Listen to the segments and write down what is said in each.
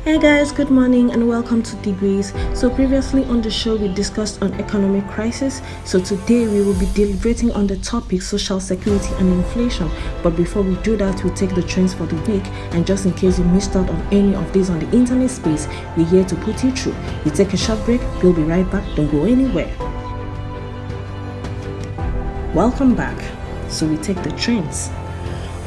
Hey guys, good morning and welcome to Degrees. So previously on the show we discussed on economic crisis. So today we will be deliberating on the topic social security and inflation. But before we do that, we'll take the trends for the week, and just in case you missed out on any of these on the internet space, we're here to put you through. We take a short break, we'll be right back, don't go anywhere. Welcome back. So we take the trends.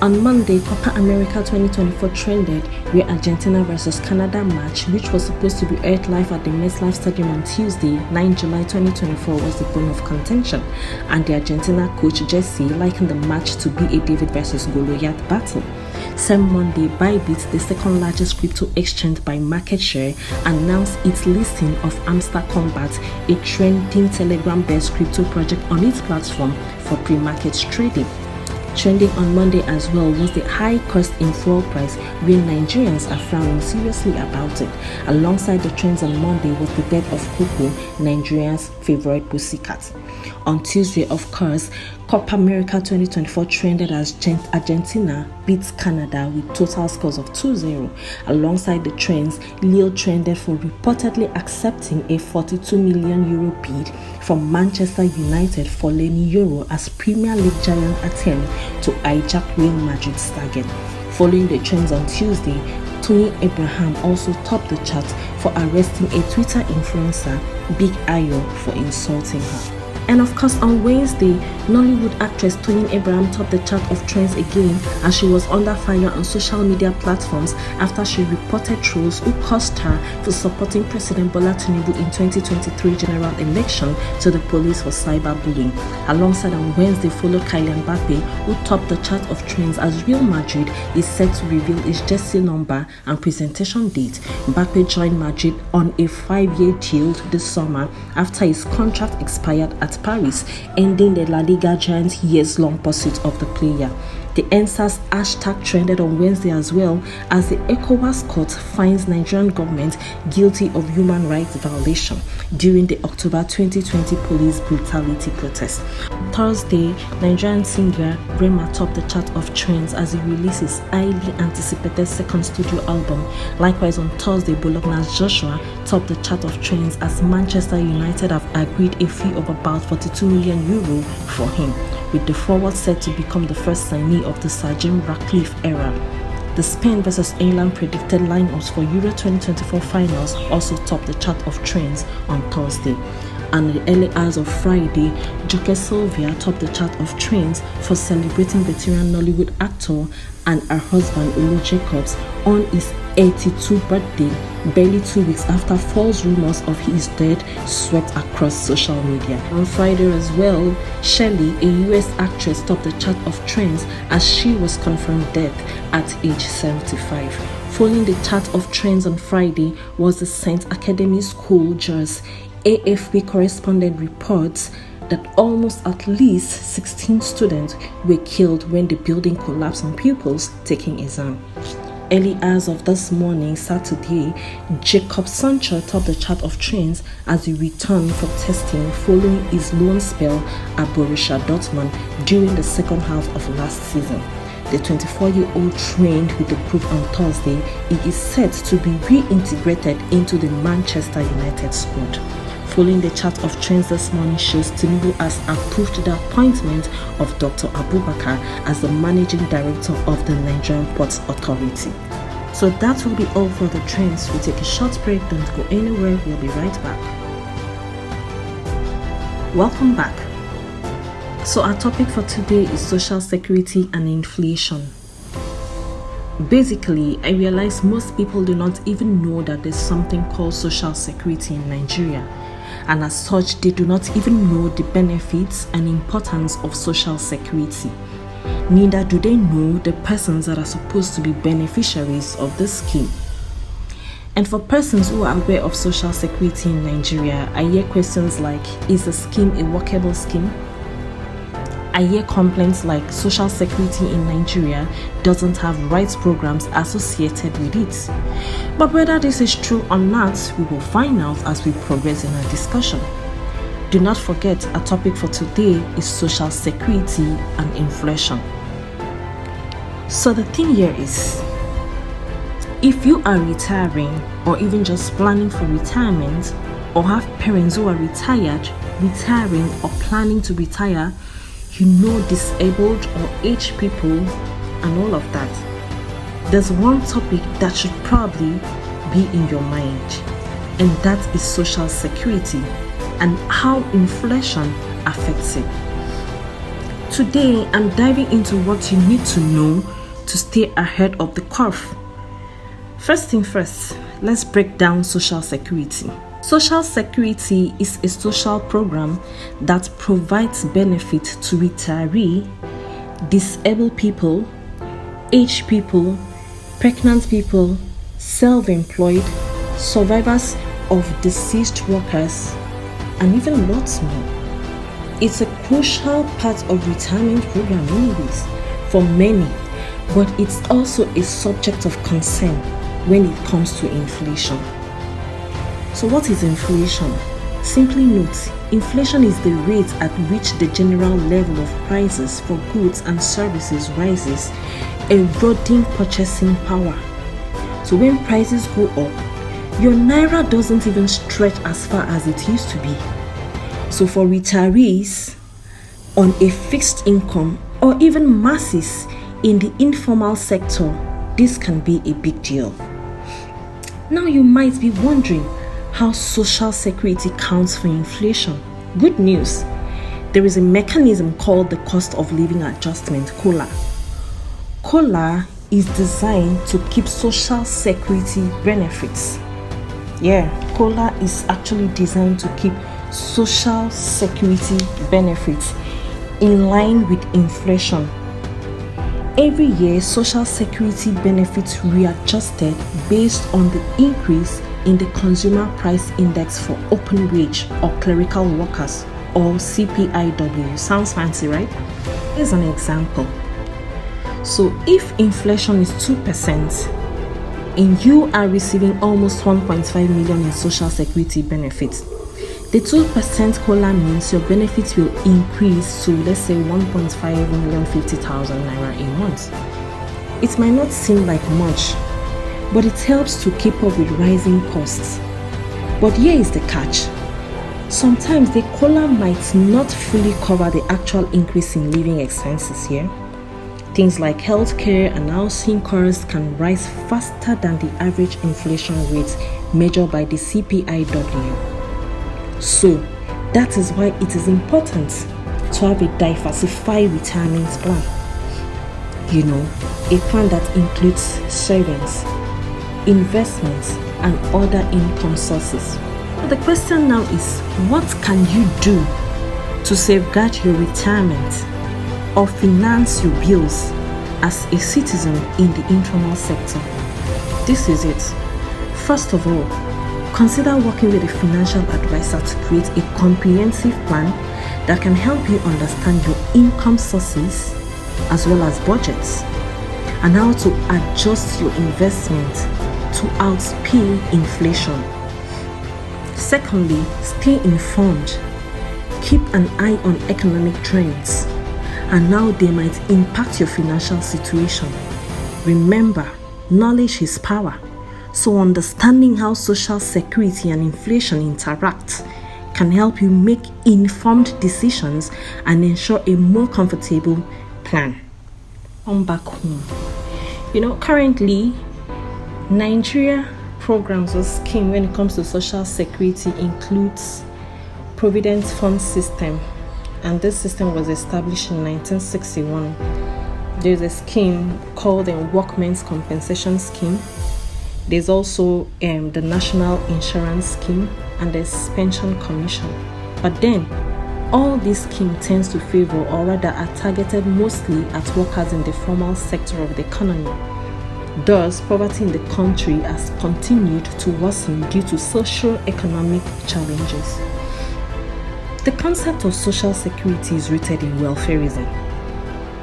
On Monday, Copa America 2024 trended where Argentina vs Canada match, which was supposed to be aired live at the MetLife Stadium on Tuesday, 9 July 2024, was the bone of contention, and the Argentina coach Jesse likened the match to be a David vs Goliath battle. Same Monday, Bybit, the second largest crypto exchange by market share, announced its listing of Amstar Combat, a trending Telegram-based crypto project on its platform for pre-market trading. Trending on Monday as well was the high cost in fuel price, where Nigerians are frowning seriously about it. Alongside the trends on Monday was the death of Coco, Nigerians' favorite pussycat. On Tuesday, of course, Copa America 2024 trended as Argentina beats Canada with total scores of 2-0. Alongside the trends, Lille trended for reportedly accepting a €42 million bid from Manchester United for Lenny Euro as Premier League giant attempt to hijack Real Madrid's target. Following the trends on Tuesday, Tony Abraham also topped the chart for arresting a Twitter influencer, Big Ayo, for insulting her. And of course, on Wednesday, Nollywood actress Tony Abraham topped the chart of trends again as she was under fire on social media platforms after she reported trolls who cursed her for supporting President Bola Tinubu in 2023 general election to the police for cyberbullying. Alongside on Wednesday followed Kylian Mbappe, who topped the chart of trends as Real Madrid is set to reveal its jersey number and presentation date. Mbappe joined Madrid on a 5-year deal this summer after his contract expired at Paris, ending the La Liga giant's years-long pursuit of the player. The NSAS hashtag trended on Wednesday as well as the ECOWAS court finds Nigerian government guilty of human rights violation during the October 2020 police brutality protest. Thursday, Nigerian singer Rema topped the chart of trends as he releases highly anticipated second studio album. Likewise on Thursday, Bologna's Joshua topped the chart of trends as Manchester United have agreed a fee of about €42 million for him, with the forward set to become the first signee of the Sir Jim Ratcliffe era. The Spain vs England predicted lineups for Euro 2024 finals also topped the chart of trends on Thursday. And in the early hours of Friday, Joke Sylvia topped the chart of trends for celebrating veteran Nollywood actor and her husband Olu Jacobs on his 82th birthday, barely 2 weeks after false rumors of his death swept across social media. On Friday as well, Shelley, a US actress, topped the chart of trends as she was confirmed dead at age 75. Following the chart of trends on Friday was the St. Academy School Jazz. AFP correspondent reports that almost at least 16 students were killed when the building collapsed on pupils taking exam. Early hours of this morning, Saturday, Jacob Sancho topped the chart of trends as he returned for testing following his loan spell at Borussia Dortmund during the second half of last season. The 24-year-old trained with the group on Thursday. He is set to be reintegrated into the Manchester United squad. Following the chart of trends this morning shows Tinubu has approved the appointment of Dr. Abubakar as the Managing Director of the Nigerian Ports Authority. So that will be all for the trends. We'll take a short break, don't go anywhere, we'll be right back. Welcome back. So our topic for today is social security and inflation. Basically, I realize most people do not even know that there's something called social security in Nigeria. And as such, they do not even know the benefits and importance of social security. Neither do they know the persons that are supposed to be beneficiaries of this scheme. And for persons who are aware of social security in Nigeria, I hear questions like, is the scheme a workable scheme? I hear complaints like social security in Nigeria doesn't have rights programs associated with it. But whether this is true or not, we will find out as we progress in our discussion. Do not forget, our topic for today is social security and inflation. So the thing here is, If you are retiring or even just planning for retirement, or have parents who are retired, retiring, or planning to retire, disabled or aged people, and all of that, there's one topic that should probably be in your mind, and that is social security and how inflation affects it. Today, I'm diving into what you need to know to stay ahead of the curve. First thing first, let's break down social security. Social security is a social program that provides benefit to retiree, disabled people, aged people, pregnant people, self-employed, survivors of deceased workers, and even lots more. It's a crucial part of retirement program anyways for many, but it's also a subject of concern when it comes to inflation. So what is inflation? Simply note, inflation is the rate at which the general level of prices for goods and services rises, eroding purchasing power. So when prices go up, your naira doesn't even stretch as far as it used to be. So for retirees on a fixed income or even masses in the informal sector, this can be a big deal. Now you might be wondering how Social Security counts for inflation. Good news, there is a mechanism called the Cost of Living Adjustment, COLA. COLA is designed to keep Social Security benefits. COLA is actually designed to keep Social Security benefits in line with inflation. Every year, Social Security benefits readjusted based on the increase in the Consumer Price Index for open wage or clerical workers, or CPIW. Sounds fancy, right? Here's an example. So if inflation is 2% and you are receiving almost 1.5 million in Social Security benefits, the 2% COLA means your benefits will increase to, let's say, 1.5 million 50,000 naira a month. It might not seem like much, but it helps to keep up with rising costs. But here is the catch. Sometimes the COLA might not fully cover the actual increase in living expenses here. Things like healthcare and housing costs can rise faster than the average inflation rate measured by the CPIW. So, that is why it is important to have a diversified retirement plan. A plan that includes savings, investments, and other income sources. But the question now is, what can you do to safeguard your retirement or finance your bills as a citizen in the informal sector? This is it. First of all, consider working with a financial advisor to create a comprehensive plan that can help you understand your income sources as well as budgets, and how to adjust your investment to outpay inflation. Secondly, stay informed. Keep an eye on economic trends and how they might impact your financial situation. Remember, knowledge is power. So understanding how Social Security and inflation interact can help you make informed decisions and ensure a more comfortable plan. Come back home. Currently, Nigeria programs or scheme when it comes to Social Security includes Provident Fund System, and this system was established in 1961. There's a scheme called the Workmen's Compensation Scheme. There's also the National Insurance Scheme, and there's Pension Commission. But then, all this scheme tends to favor, or rather are targeted mostly at workers in the formal sector of the economy. Thus, poverty in the country has continued to worsen due to socio-economic challenges. The concept of Social Security is rooted in welfareism,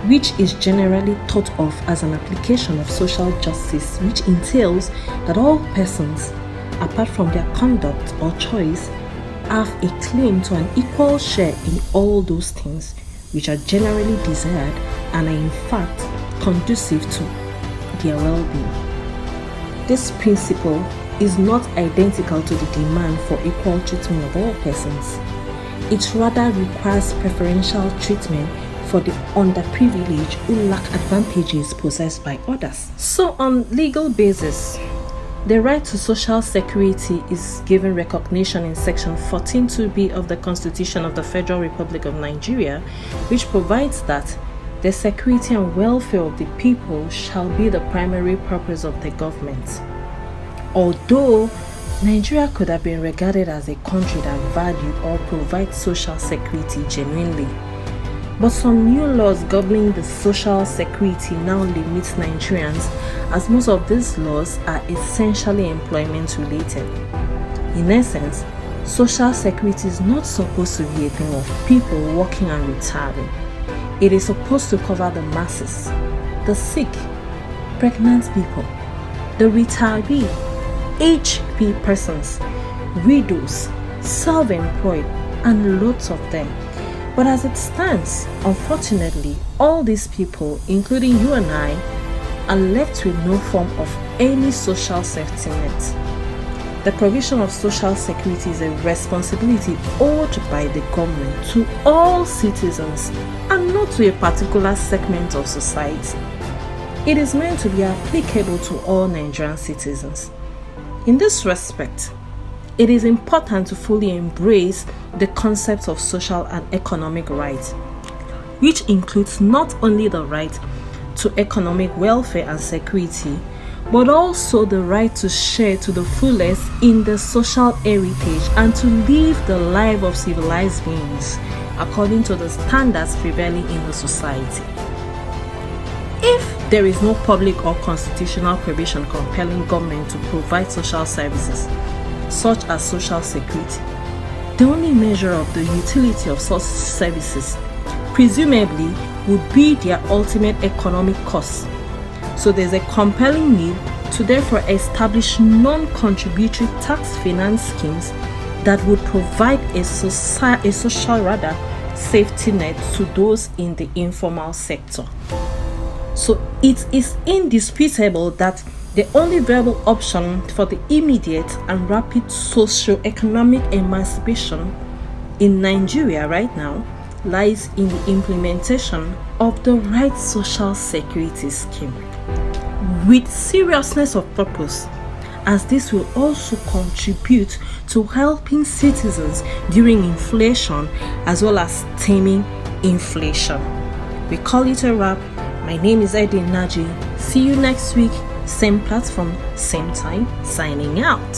which is generally thought of as an application of social justice, which entails that all persons, apart from their conduct or choice, have a claim to an equal share in all those things which are generally desired and are in fact conducive to their well-being. This principle is not identical to the demand for equal treatment of all persons. It rather requires preferential treatment for the underprivileged who lack advantages possessed by others. So on legal basis, the right to social security is given recognition in Section 14(2)(b) of the Constitution of the Federal Republic of Nigeria, which provides that the security and welfare of the people shall be the primary purpose of the government. Although Nigeria could have been regarded as a country that valued or provides social security genuinely, but some new laws governing the social security now limit Nigerians, as most of these laws are essentially employment related. In essence, social security is not supposed to be a thing of people working and retiring. It is supposed to cover the masses, the sick, pregnant people, the retiree, HP persons, widows, self-employed, and lots of them. But as it stands, unfortunately, all these people, including you and I, are left with no form of any social safety net. The provision of social security is a responsibility owed by the government to all citizens and not to a particular segment of society. It is meant to be applicable to all Nigerian citizens. In this respect, it is important to fully embrace the concepts of social and economic rights, which includes not only the right to economic welfare and security, but also the right to share to the fullest in the social heritage and to live the life of civilized beings according to the standards prevailing in the society. If there is no public or constitutional provision compelling government to provide social services, such as social security, the only measure of the utility of such services presumably would be their ultimate economic cost. So there's a compelling need to therefore establish non-contributory tax finance schemes that would provide a social safety net to those in the informal sector. So it is indisputable that the only viable option for the immediate and rapid socio-economic emancipation in Nigeria right now lies in the implementation of the right social security scheme with seriousness of purpose, as this will also contribute to helping citizens during inflation as well as taming inflation. We call it a wrap. My name is Eddie Naji. See you next week, same platform, same time, signing out.